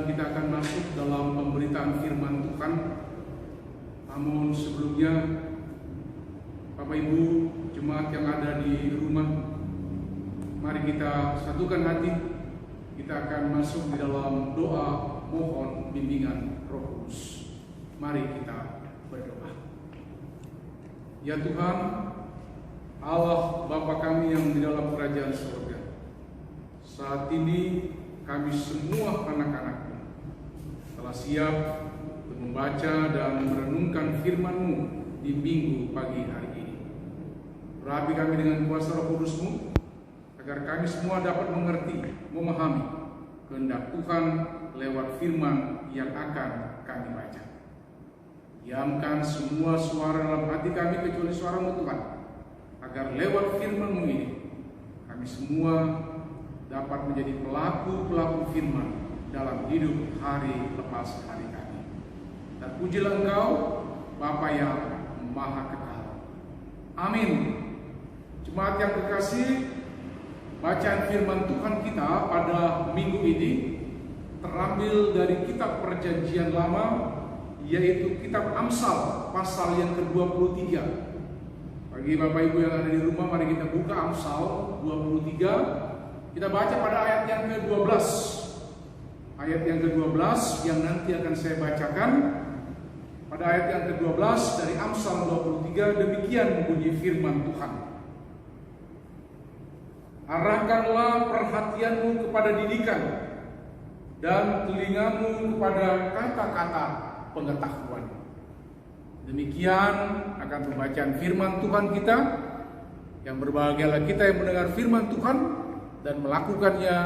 kita akan masuk dalam pemberitaan firman Tuhan. Namun sebelumnya, Bapak Ibu jemaat yang ada di rumah, mari kita satukan hati. Kita akan masuk di dalam doa mohon bimbingan Roh Kudus. Mari kita berdoa. Ya Tuhan, Allah Bapa kami yang di dalam kerajaan surga, saat ini kami semua anak-anak-Mu telah siap untuk membaca dan merenungkan firman-Mu di minggu pagi hari ini. Berapi kami dengan kuasa Roh Kudus-Mu, agar kami semua dapat mengerti, memahami kehendak Tuhan lewat firman yang akan kami baca. Diamkan semua suara dalam hati kami kecuali suara-Mu Tuhan, agar lewat firman-Mu ini kami semua dapat menjadi pelaku-pelaku firman dalam hidup hari lepas hari kami. Dan pujilah Engkau, Bapa yang Maha Kekal. Amin. Jemaat yang kekasih, bacaan firman Tuhan kita pada minggu ini terambil dari kitab Perjanjian Lama, yaitu kitab Amsal pasal yang ke-23. Bagi Bapak Ibu yang ada di rumah, mari kita buka Amsal 23. Kita baca pada ayat yang ke-12. Ayat yang ke-12 yang nanti akan saya bacakan. Pada ayat yang ke-12 dari Amsal 23, demikian bunyi firman Tuhan. Arahkanlah perhatianmu kepada didikan dan telingamu kepada kata-kata pengetahuan. Demikian akan pembacaan firman Tuhan kita. Yang berbahagialah kita yang mendengar firman Tuhan dan melakukannya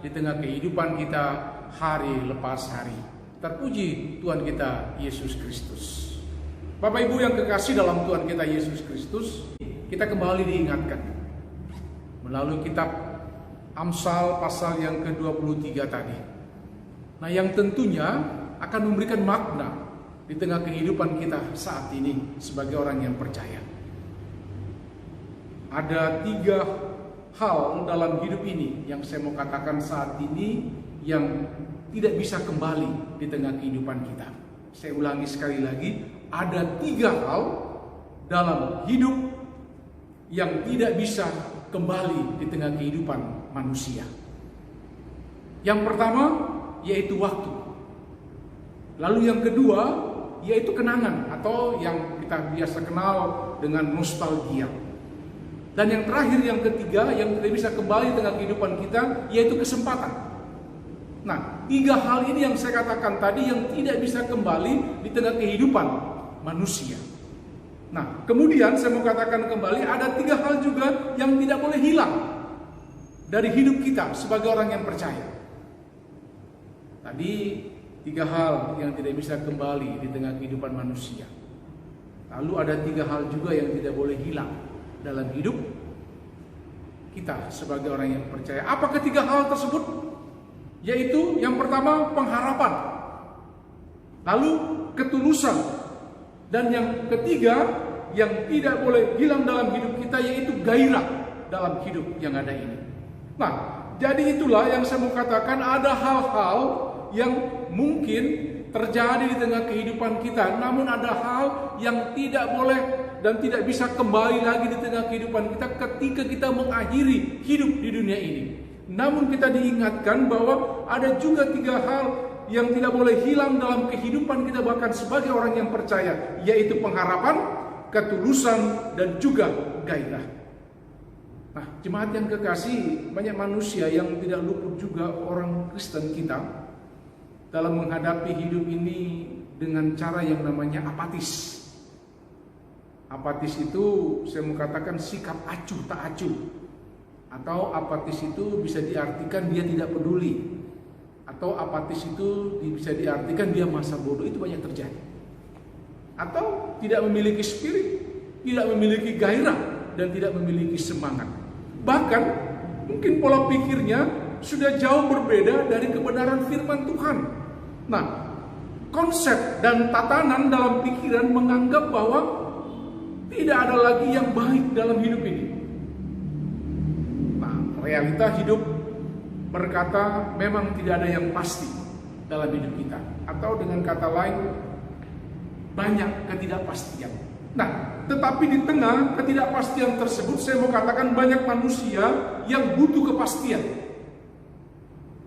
di tengah kehidupan kita hari lepas hari. Terpuji Tuhan kita Yesus Kristus. Bapak Ibu yang kekasih dalam Tuhan kita Yesus Kristus, kita kembali diingatkan melalui kitab Amsal pasal yang ke-23 tadi. Nah, yang tentunya akan memberikan makna di tengah kehidupan kita saat ini sebagai orang yang percaya. Ada 3 hal dalam hidup ini yang saya mau katakan saat ini yang tidak bisa kembali di tengah kehidupan kita. Saya ulangi sekali lagi, ada 3 hal dalam hidup yang tidak bisa kembali di tengah kehidupan manusia. Yang pertama yaitu waktu. Lalu yang kedua yaitu kenangan atau yang kita biasa kenal dengan nostalgia. Dan yang terakhir, yang ketiga, yang tidak bisa kembali di tengah kehidupan kita, yaitu kesempatan. Nah, 3 hal ini yang saya katakan tadi yang tidak bisa kembali di tengah kehidupan manusia. Nah, kemudian saya mau katakan kembali, ada 3 hal juga yang tidak boleh hilang dari hidup kita sebagai orang yang percaya. Tadi 3 hal yang tidak bisa kembali di tengah kehidupan manusia. Lalu ada 3 hal juga yang tidak boleh hilang dalam hidup kita sebagai orang yang percaya. Apa ketiga hal tersebut? Yaitu yang pertama pengharapan, lalu ketulusan, dan yang ketiga yang tidak boleh hilang dalam hidup kita yaitu gairah dalam hidup yang ada ini. Nah, jadi itulah yang saya mau katakan, ada hal-hal yang mungkin terjadi di tengah kehidupan kita, namun ada hal yang tidak boleh dan tidak bisa kembali lagi di tengah kehidupan kita ketika kita mengakhiri hidup di dunia ini. Namun kita diingatkan bahwa ada juga 3 hal yang tidak boleh hilang dalam kehidupan kita bahkan sebagai orang yang percaya, yaitu pengharapan, ketulusan, dan juga gairah. Nah, jemaat yang kekasih, banyak manusia yang tidak luput juga orang Kristen kita dalam menghadapi hidup ini dengan cara yang namanya apatis. Apatis itu saya mau katakan sikap acuh tak acuh. Atau apatis itu bisa diartikan dia tidak peduli. Atau apatis itu bisa diartikan dia masa bodoh. Itu banyak terjadi. Atau tidak memiliki spirit, tidak memiliki gairah, dan tidak memiliki semangat. Bahkan mungkin pola pikirnya sudah jauh berbeda dari kebenaran firman Tuhan. Nah, konsep dan tatanan dalam pikiran menganggap bahwa tidak ada lagi yang baik dalam hidup ini. Nah, realita hidup berkata memang tidak ada yang pasti dalam hidup kita. Atau dengan kata lain, banyak ketidakpastian. Nah, tetapi di tengah ketidakpastian tersebut, saya mau katakan banyak manusia yang butuh kepastian.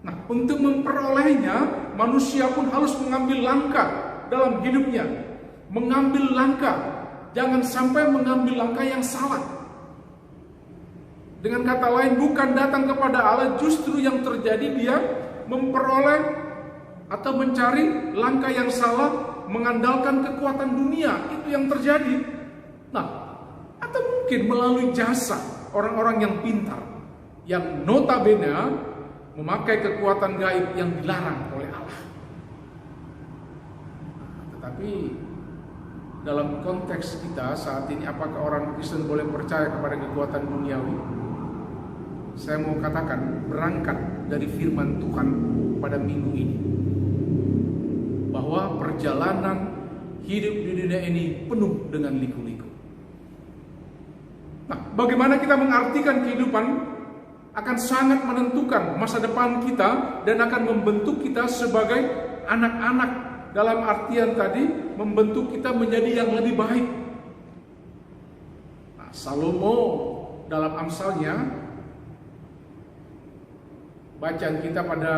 Nah, untuk memperolehnya, manusia pun harus mengambil langkah dalam hidupnya. Mengambil langkah, jangan sampai mengambil langkah yang salah. Dengan kata lain, bukan datang kepada Allah, justru yang terjadi dia memperoleh atau mencari langkah yang salah, mengandalkan kekuatan dunia. Itu yang terjadi. Nah, atau mungkin melalui jasa orang-orang yang pintar, yang notabene memakai kekuatan gaib yang dilarang oleh Allah. Tetapi dalam konteks kita saat ini, apakah orang Kristen boleh percaya kepada kekuatan duniawi? Saya mau katakan, berangkat dari firman Tuhan pada minggu ini, bahwa perjalanan hidup di dunia ini penuh dengan liku-liku. Nah, bagaimana kita mengartikan kehidupan akan sangat menentukan masa depan kita dan akan membentuk kita sebagai anak-anak. Dalam artian tadi, membentuk kita menjadi yang lebih baik. Nah, Salomo dalam Amsalnya, bacaan kita pada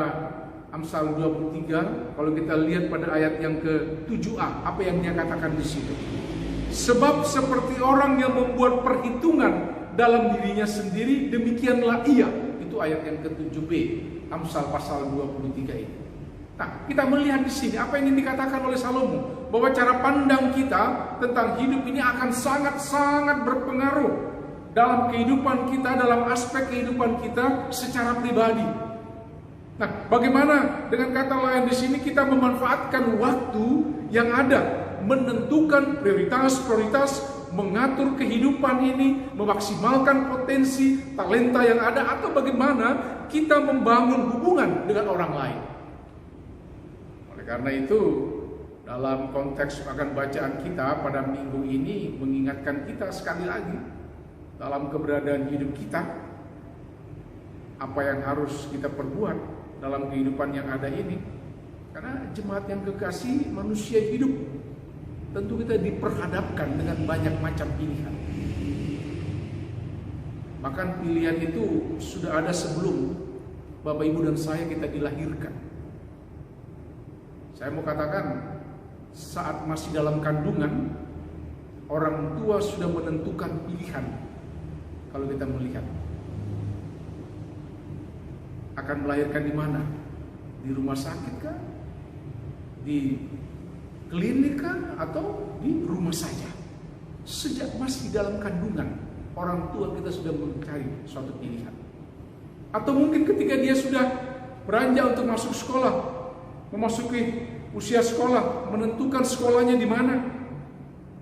Amsal 23, kalau kita lihat pada ayat yang ke-7a, apa yang dia katakan di situ? Sebab seperti orang yang membuat perhitungan dalam dirinya sendiri, demikianlah ia. Itu ayat yang ke-7b, Amsal pasal 23 ini. Nah, kita melihat di sini apa yang ingin dikatakan oleh Salomo, bahwa cara pandang kita tentang hidup ini akan sangat-sangat berpengaruh dalam kehidupan kita, dalam aspek kehidupan kita secara pribadi. Nah, bagaimana dengan kata lain di sini kita memanfaatkan waktu yang ada, menentukan prioritas-prioritas, mengatur kehidupan ini, memaksimalkan potensi, talenta yang ada, atau bagaimana kita membangun hubungan dengan orang lain. Karena itu, dalam konteks akan bacaan kita pada minggu ini mengingatkan kita sekali lagi dalam keberadaan hidup kita, apa yang harus kita perbuat dalam kehidupan yang ada ini. Karena jemaat yang kekasih, manusia hidup, tentu kita diperhadapkan dengan banyak macam pilihan. Bahkan pilihan itu sudah ada sebelum Bapak Ibu dan saya kita dilahirkan. Saya mau katakan, saat masih dalam kandungan, orang tua sudah menentukan pilihan. Kalau kita melihat, akan melahirkan di mana? Di rumah sakit kah? Di klinik kah? Atau di rumah saja? Sejak masih dalam kandungan, orang tua kita sudah mencari suatu pilihan. Atau mungkin ketika dia sudah beranjak untuk masuk sekolah, memasuki usia sekolah, menentukan sekolahnya di mana.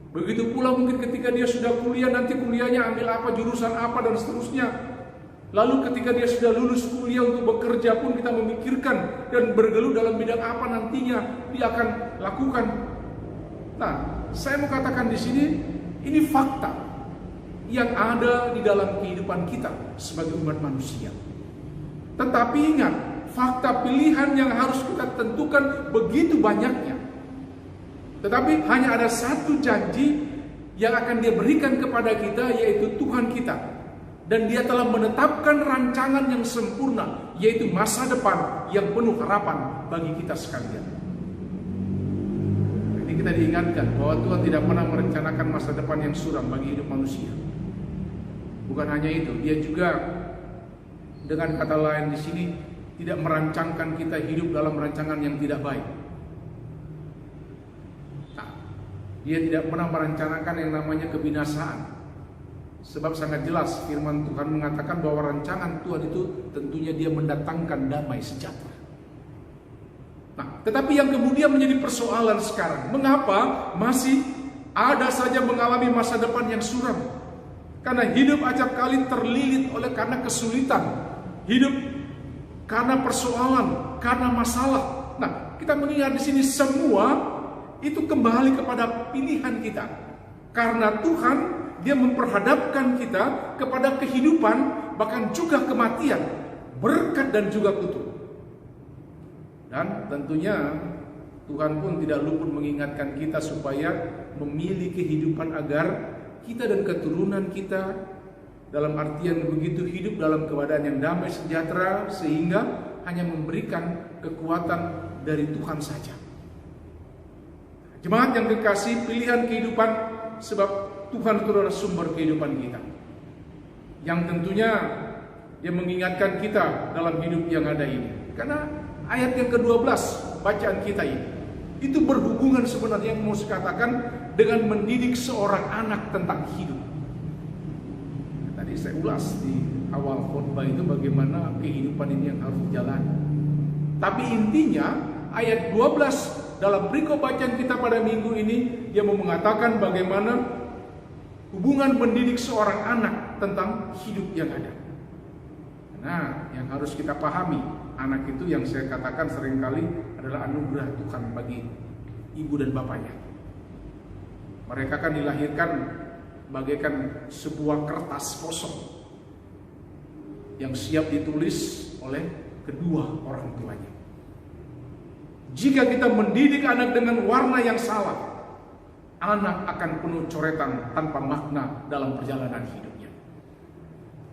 Begitu pula mungkin ketika dia sudah kuliah, nanti kuliahnya ambil apa, jurusan apa, dan seterusnya. Lalu ketika dia sudah lulus kuliah untuk bekerja pun kita memikirkan dan bergelut dalam bidang apa nantinya dia akan lakukan. Nah, saya mau katakan di sini, ini fakta yang ada di dalam kehidupan kita sebagai umat manusia. Tetapi ingat, fakta pilihan yang harus kita tentukan begitu banyaknya. Tetapi hanya ada satu janji yang akan dia berikan kepada kita, yaitu Tuhan kita. Dan dia telah menetapkan rancangan yang sempurna, yaitu masa depan yang penuh harapan bagi kita sekalian. Jadi kita diingatkan bahwa Tuhan tidak pernah merencanakan masa depan yang suram bagi hidup manusia. Bukan hanya itu, dia juga dengan kata lain di sini tidak merancangkan kita hidup dalam rancangan yang tidak baik. Nah, dia tidak pernah merencanakan yang namanya kebinasaan. Sebab sangat jelas firman Tuhan mengatakan bahwa rancangan Tuhan itu tentunya dia mendatangkan damai sejahtera. Nah, tetapi yang kemudian menjadi persoalan sekarang, mengapa masih ada saja mengalami masa depan yang suram? Karena hidup acap kali terlilit oleh karena kesulitan, hidup karena persoalan, karena masalah. Nah, kita mengingat di sini semua itu kembali kepada pilihan kita. Karena Tuhan, dia memperhadapkan kita kepada kehidupan, bahkan juga kematian, berkat dan juga kutuk. Dan tentunya Tuhan pun tidak luput mengingatkan kita supaya memilih kehidupan agar kita dan keturunan kita dalam artian begitu hidup dalam keadaan yang damai sejahtera, sehingga hanya memberikan kekuatan dari Tuhan saja. Jemaat yang kekasih, pilihan kehidupan, sebab Tuhan itu adalah sumber kehidupan kita, yang tentunya Dia mengingatkan kita dalam hidup yang ada ini. Karena ayat yang ke-12 bacaan kita ini, itu berhubungan sebenarnya yang mau saya katakan dengan mendidik seorang anak tentang hidup. Tadi saya ulas di awal khotbah itu bagaimana kehidupan ini yang harus dijalani. Tapi intinya ayat 12 dalam perikop bacaan kita pada minggu ini, dia mau mengatakan bagaimana hubungan mendidik seorang anak tentang hidup yang ada. Nah, yang harus kita pahami, anak itu yang saya katakan seringkali adalah anugerah Tuhan bagi ibu dan bapaknya. Mereka kan dilahirkan bagaikan sebuah kertas kosong yang siap ditulis oleh kedua orang tuanya. Jika kita mendidik anak dengan warna yang salah, anak akan penuh coretan tanpa makna dalam perjalanan hidupnya.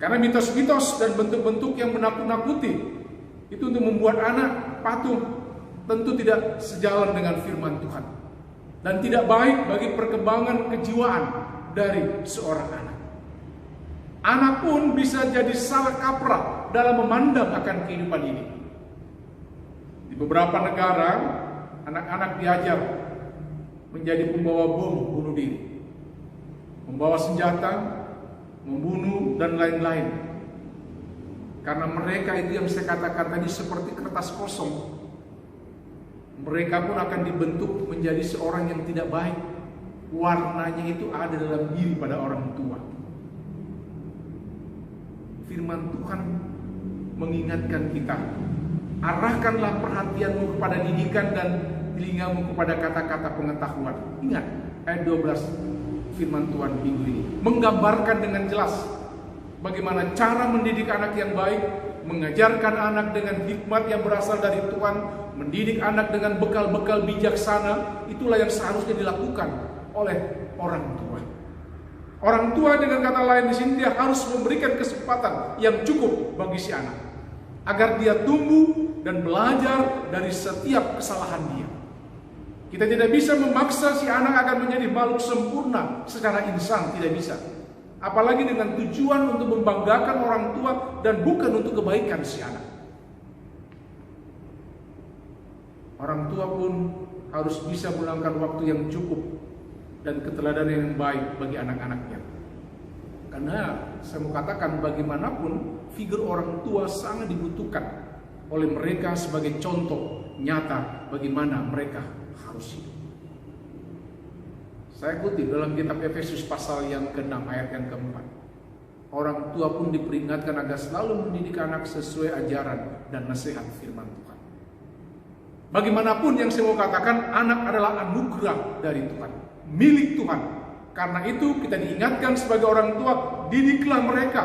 Karena mitos-mitos dan bentuk-bentuk yang menakut-nakuti itu untuk membuat anak patuh, tentu tidak sejalan dengan firman Tuhan, dan tidak baik bagi perkembangan kejiwaan dari seorang anak. Anak pun bisa jadi salah kaprah dalam memandang akan kehidupan ini. Di beberapa negara, anak-anak diajar menjadi pembawa bom bunuh diri, membawa senjata, membunuh, dan lain-lain. Karena mereka itu yang saya katakan tadi seperti kertas kosong. Mereka pun akan dibentuk menjadi seorang yang tidak baik. Warnanya itu ada dalam diri pada orang tua. Firman Tuhan mengingatkan kita, arahkanlah perhatianmu kepada didikan dan telingamu kepada kata-kata pengetahuan. Ingat ayat 12 firman Tuhan minggu ini menggambarkan dengan jelas bagaimana cara mendidik anak yang baik, mengajarkan anak dengan hikmat yang berasal dari Tuhan, mendidik anak dengan bekal-bekal bijaksana. Itulah yang seharusnya dilakukan oleh orang tua. Orang tua dengan kata lain di sini, dia harus memberikan kesempatan yang cukup bagi si anak agar dia tumbuh dan belajar dari setiap kesalahan dia. Kita tidak bisa memaksa si anak akan menjadi makhluk sempurna secara insan, tidak bisa. Apalagi dengan tujuan untuk membanggakan orang tua dan bukan untuk kebaikan si anak. Orang tua pun harus bisa meluangkan waktu yang cukup dan keteladanan yang baik bagi anak-anaknya. Karena saya mau katakan bagaimanapun figur orang tua sangat dibutuhkan oleh mereka sebagai contoh nyata bagaimana mereka harus hidup. Saya kutip dalam kitab Efesus pasal yang ke-6 ayat yang ke-4. Orang tua pun diperingatkan agar selalu mendidik anak sesuai ajaran dan nasihat firman Tuhan. Bagaimanapun yang saya mau katakan, anak adalah anugerah dari Tuhan, milik Tuhan. Karena itu kita diingatkan sebagai orang tua, didiklah mereka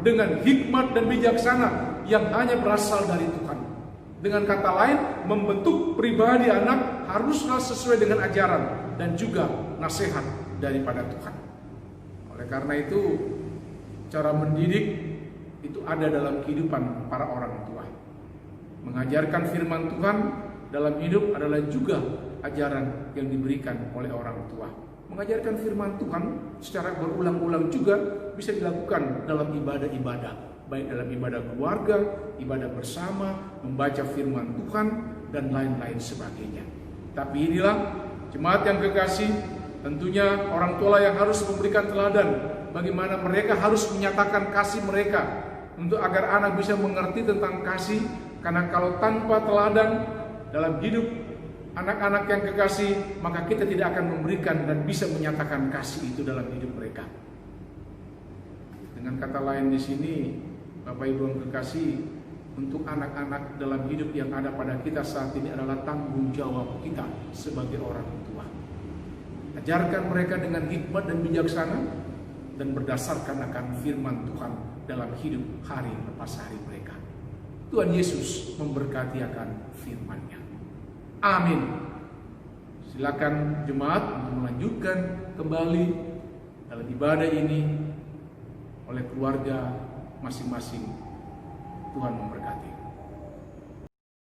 dengan hikmat dan bijaksana yang hanya berasal dari Tuhan. Dengan kata lain, membentuk pribadi anak haruslah sesuai dengan ajaran dan juga nasihat daripada Tuhan. Oleh karena itu, cara mendidik itu ada dalam kehidupan para orang tua. Mengajarkan firman Tuhan dalam hidup adalah juga ajaran yang diberikan oleh orang tua. Mengajarkan firman Tuhan secara berulang-ulang juga bisa dilakukan dalam ibadah-ibadah, baik dalam ibadah keluarga, ibadah bersama, membaca firman Tuhan, dan lain-lain sebagainya. Tapi inilah jemaat yang kekasih, tentunya orang tua yang harus memberikan teladan bagaimana mereka harus menyatakan kasih mereka untuk agar anak bisa mengerti tentang kasih. Karena kalau tanpa teladan dalam hidup anak-anak yang kekasih, maka kita tidak akan memberikan dan bisa menyatakan kasih itu dalam hidup mereka. Dengan kata lain di sini, Bapak Ibu yang kekasih, untuk anak-anak dalam hidup yang ada pada kita saat ini adalah tanggung jawab kita sebagai orang tua. Ajarkan mereka dengan hikmat dan bijaksana dan berdasarkan akan firman Tuhan dalam hidup hari lepas hari mereka. Tuhan Yesus memberkati akan firman-Nya. Amin. Silakan jemaat untuk melanjutkan kembali dalam ibadah ini oleh keluarga masing-masing. Tuhan memberkati.